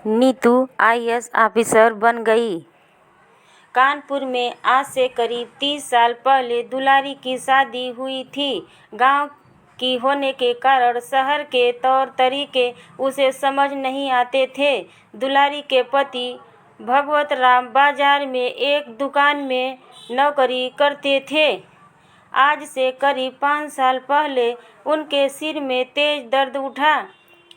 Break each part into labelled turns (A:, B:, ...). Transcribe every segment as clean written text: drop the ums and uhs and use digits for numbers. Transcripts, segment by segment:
A: Neetu IAS officer बन गई। कानपुर में आज से करीब 30 साल पहले दुलारी की शादी हुई थी। गांव की होने के कारण शहर के तौर तरीके उसे समझ नहीं आते थे। दुलारी के पति भगवत राम बाजार में एक दुकान में नौकरी करते थे। आज से करीब 5 साल पहले उनके सिर में तेज दर्द उठा।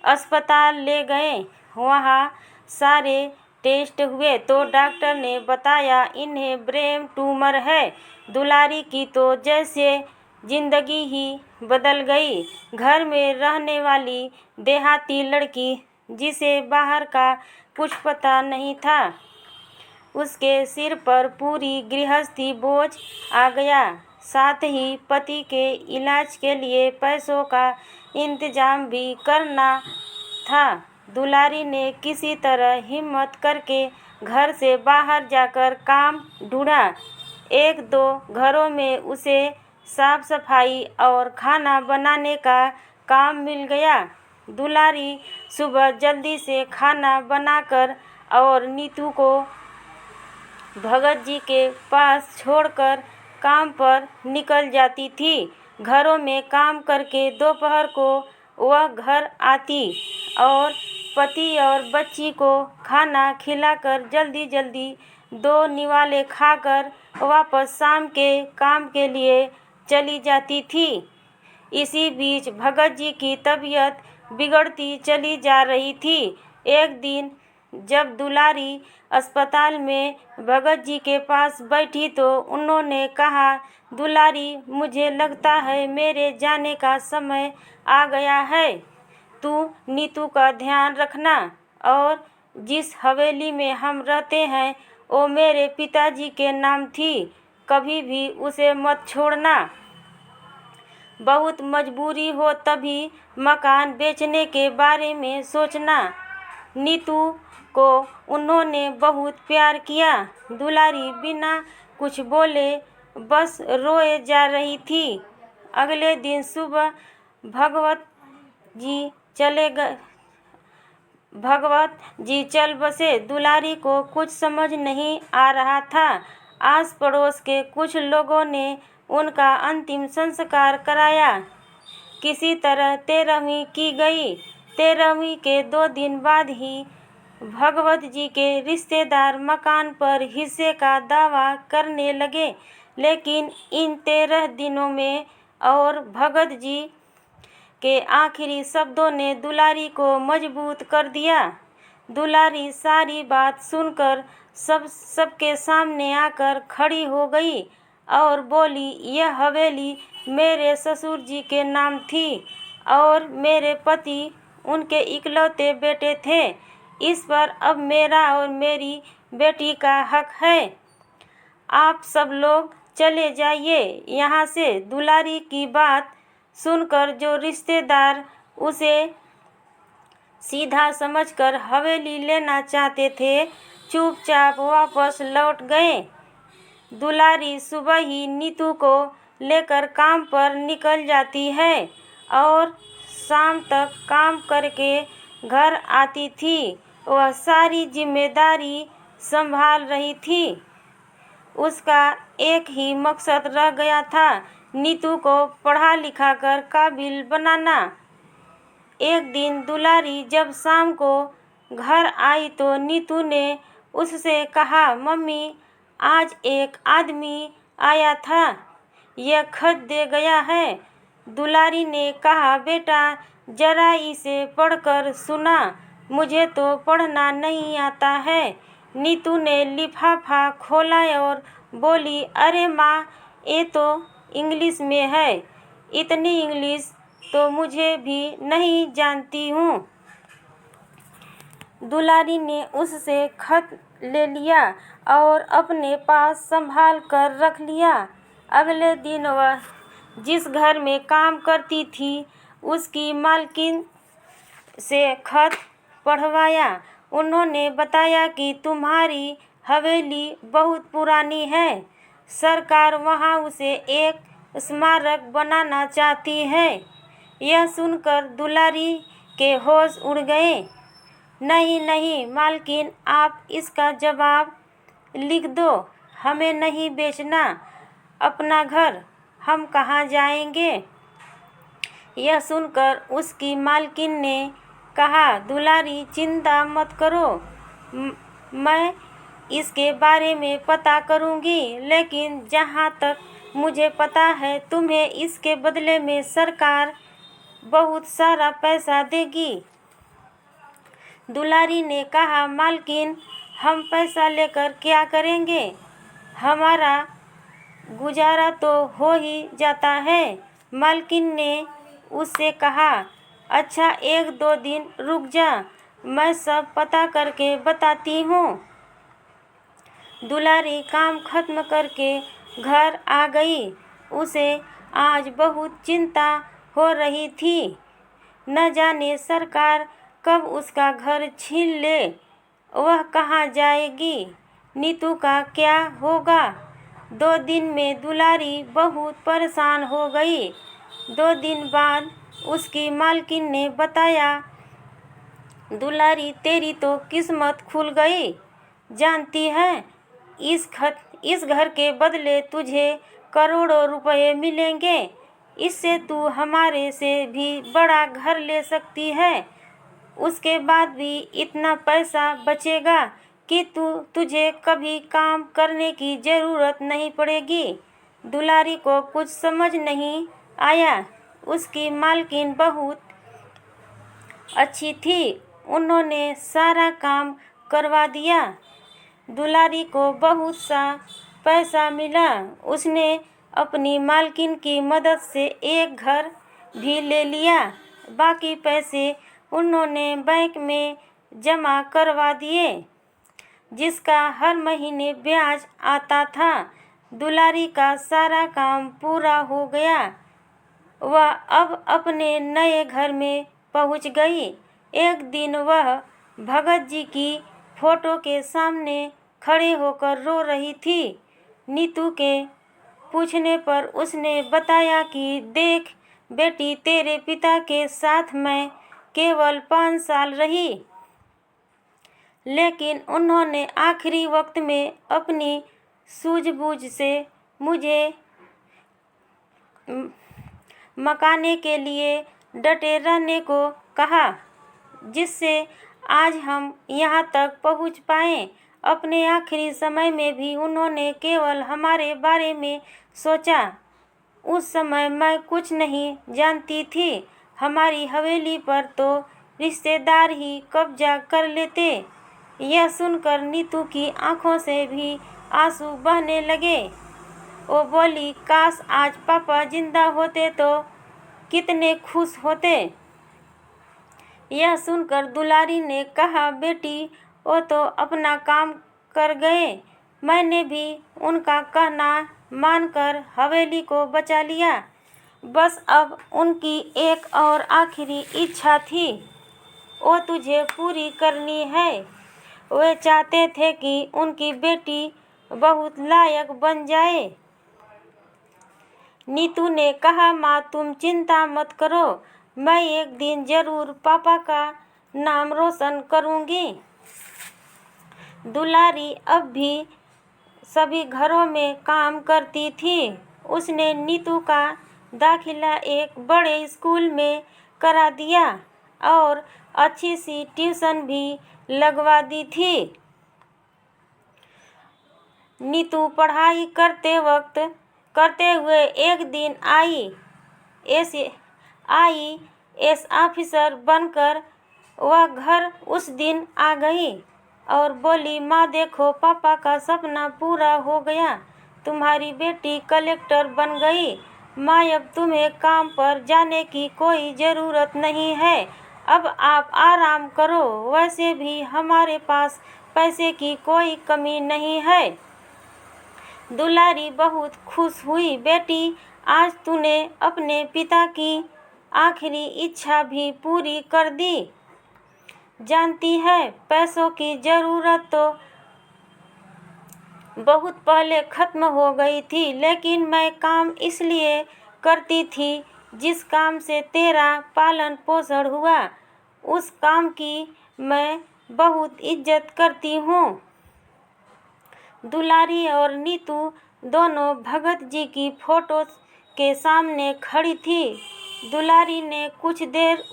A: अस्पताल ले गए। वहाँ सारे टेस्ट हुए तो डॉक्टर ने बताया इन्हें ब्रेन ट्यूमर है। दुलारी की तो जैसे जिंदगी ही बदल गई। घर में रहने वाली देहाती लड़की जिसे बाहर का कुछ पता नहीं था, उसके सिर पर पूरी गृहस्थी बोझ आ गया। साथ ही पति के इलाज के लिए पैसों का इंतजाम भी करना था। दुलारी ने किसी तरह हिम्मत करके घर से बाहर जाकर काम ढूंढा। एक दो घरों में उसे साफ सफाई और खाना बनाने का काम मिल गया। दुलारी सुबह जल्दी से खाना बनाकर और नीतू को भगत जी के पास छोड़कर काम पर निकल जाती थी। घरों में काम करके दोपहर को वह घर आती और पति और बच्ची को खाना खिलाकर जल्दी जल्दी 2 निवाले खाकर वापस शाम के काम के लिए चली जाती थी। इसी बीच भगत जी की तबीयत बिगड़ती चली जा रही थी। एक दिन जब दुलारी अस्पताल में भगत जी के पास बैठी तो उन्होंने कहा, दुलारी, मुझे लगता है मेरे जाने का समय आ गया है। तू नीतू का ध्यान रखना और जिस हवेली में हम रहते हैं वो मेरे पिताजी के नाम थी। कभी भी उसे मत छोड़ना। बहुत मजबूरी हो तभी मकान बेचने के बारे में सोचना। नीतू को उन्होंने बहुत प्यार किया। दुलारी बिना कुछ बोले बस रोए जा रही थी। अगले दिन सुबह भगवत जी चल बसे। दुलारी को कुछ समझ नहीं आ रहा था। आस पड़ोस के कुछ लोगों ने उनका अंतिम संस्कार कराया। किसी तरह 13वीं की गई। 13वीं के 2 दिन बाद ही भगवत जी के रिश्तेदार मकान पर हिस्से का दावा करने लगे। लेकिन इन 13 दिनों में और भगत जी के आखिरी शब्दों ने दुलारी को मजबूत कर दिया। दुलारी सारी बात सुनकर सबके सामने आकर खड़ी हो गई और बोली, यह हवेली मेरे ससुर जी के नाम थी और मेरे पति उनके इकलौते बेटे थे। इस पर अब मेरा और मेरी बेटी का हक है। आप सब लोग चले जाइए यहाँ से। दुलारी की बात सुनकर जो रिश्तेदार उसे सीधा समझकर हवेली लेना चाहते थे, चुपचाप वापस लौट गए। दुलारी सुबह ही नीतू को लेकर काम पर निकल जाती है और शाम तक काम करके घर आती थी। वह सारी जिम्मेदारी संभाल रही थी। उसका एक ही मकसद रह गया था, नीतू को पढ़ा लिखा कर काबिल बनाना। एक दिन दुलारी जब शाम को घर आई तो नीतू ने उससे कहा, मम्मी, आज एक आदमी आया था, यह खत दे गया है। दुलारी ने कहा, बेटा, जरा इसे पढ़कर सुना, मुझे तो पढ़ना नहीं आता है। नीतू ने लिफाफा खोला और बोली, अरे माँ, ये तो इंग्लिश में है। इतनी इंग्लिश तो मुझे भी नहीं जानती हूँ। दुलारी ने उससे खत ले लिया और अपने पास संभाल कर रख लिया। अगले दिन वह जिस घर में काम करती थी उसकी मालकिन से खत पढ़वाया। उन्होंने बताया कि तुम्हारी हवेली बहुत पुरानी है, सरकार वहां उसे एक स्मारक बनाना चाहती है। यह सुनकर दुलारी के होश उड़ गए। नहीं नहीं मालकिन, आप इसका जवाब लिख दो। हमें नहीं बेचना अपना घर, हम कहाँ जाएंगे। यह सुनकर उसकी मालकिन ने कहा, दुलारी चिंता मत करो, मैं इसके बारे में पता करूंगी, लेकिन जहाँ तक मुझे पता है तुम्हें इसके बदले में सरकार बहुत सारा पैसा देगी। दुलारी ने कहा, मालकिन हम पैसा लेकर क्या करेंगे, हमारा गुजारा तो हो ही जाता है। मालकिन ने उससे कहा, अच्छा 1-2 दिन रुक जा, मैं सब पता करके बताती हूँ। दुलारी काम खत्म करके घर आ गई। उसे आज बहुत चिंता हो रही थी, न जाने सरकार कब उसका घर छीन ले, वह कहाँ जाएगी, नीतू का क्या होगा। 2 दिन में दुलारी बहुत परेशान हो गई। 2 दिन बाद उसकी मालकिन ने बताया, दुलारी तेरी तो किस्मत खुल गई, जानती है इस घर के बदले तुझे करोड़ों रुपए मिलेंगे, इससे तू हमारे से भी बड़ा घर ले सकती है। उसके बाद भी इतना पैसा बचेगा कि तुझे कभी काम करने की ज़रूरत नहीं पड़ेगी। दुलारी को कुछ समझ नहीं आया। उसकी मालकिन बहुत अच्छी थी, उन्होंने सारा काम करवा दिया। दुलारी को बहुत सा पैसा मिला। उसने अपनी मालकिन की मदद से एक घर भी ले लिया। बाकी पैसे उन्होंने बैंक में जमा करवा दिए, जिसका हर महीने ब्याज आता था। दुलारी का सारा काम पूरा हो गया। वह अब अपने नए घर में पहुंच गई। एक दिन वह भगत जी की फोटो के सामने खड़े होकर रो रही थी। नीतू के पूछने पर उसने बताया कि देख बेटी, तेरे पिता के साथ मैं केवल 5 साल रही, लेकिन उन्होंने आखिरी वक्त में अपनी सूझबूझ से मुझे मकाने के लिए डटे रहने को कहा, जिससे आज हम यहाँ तक पहुँच पाए। अपने आखिरी समय में भी उन्होंने केवल हमारे बारे में सोचा। उस समय मैं कुछ नहीं जानती थी। हमारी हवेली पर तो रिश्तेदार ही कब्जा कर लेते। यह सुनकर नीतू की आंखों से भी आंसू बहने लगे। वो बोली, काश आज पापा जिंदा होते तो कितने खुश होते। यह सुनकर दुलारी ने कहा, बेटी वो तो अपना काम कर गए, मैंने भी उनका कहना मानकर हवेली को बचा लिया। बस अब उनकी एक और आखिरी इच्छा थी, वो तुझे पूरी करनी है। वे चाहते थे कि उनकी बेटी बहुत लायक बन जाए। नीतू ने कहा, माँ तुम चिंता मत करो, मैं एक दिन जरूर पापा का नाम रोशन करूँगी। दुलारी अब भी सभी घरों में काम करती थी। उसने नीतू का दाखिला एक बड़े स्कूल में करा दिया और अच्छी सी ट्यूशन भी लगवा दी थी। नीतू पढ़ाई करते हुए एक दिन IAS ऑफिसर बनकर वह घर उस दिन आ गई और बोली, माँ देखो पापा का सपना पूरा हो गया, तुम्हारी बेटी कलेक्टर बन गई। माँ अब तुम्हें काम पर जाने की कोई ज़रूरत नहीं है, अब आप आराम करो। वैसे भी हमारे पास पैसे की कोई कमी नहीं है। दुलारी बहुत खुश हुई। बेटी आज तूने अपने पिता की आखिरी इच्छा भी पूरी कर दी। जानती है पैसों की ज़रूरत तो बहुत पहले ख़त्म हो गई थी, लेकिन मैं काम इसलिए करती थी जिस काम से तेरा पालन पोषण हुआ, उस काम की मैं बहुत इज्जत करती हूँ। दुलारी और नीतू दोनों भगत जी की फोटो के सामने खड़ी थी। दुलारी ने कुछ देर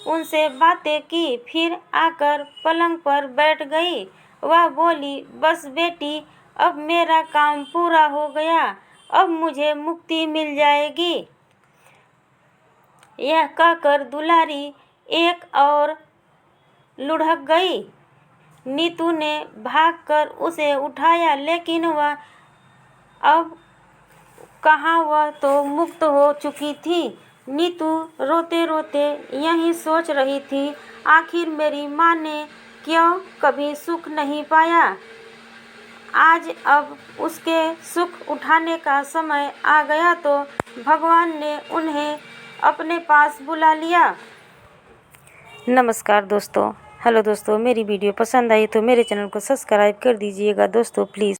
A: उनसे बातें की, फिर आकर पलंग पर बैठ गई। वह बोली, बस बेटी, अब मेरा काम पूरा हो गया, अब मुझे मुक्ति मिल जाएगी। यह कहकर दुलारी एक और लुढ़क गई। नीतू ने भागकर उसे उठाया, लेकिन वह अब कहाँ, वह तो मुक्त हो चुकी थी। नीतू रोते रोते यही सोच रही थी, आखिर मेरी माँ ने क्यों कभी सुख नहीं पाया। आज अब उसके सुख उठाने का समय आ गया तो भगवान ने उन्हें अपने पास बुला लिया। नमस्कार दोस्तों, हेलो दोस्तों, मेरी वीडियो पसंद आई तो मेरे चैनल को सब्सक्राइब कर दीजिएगा दोस्तों प्लीज़।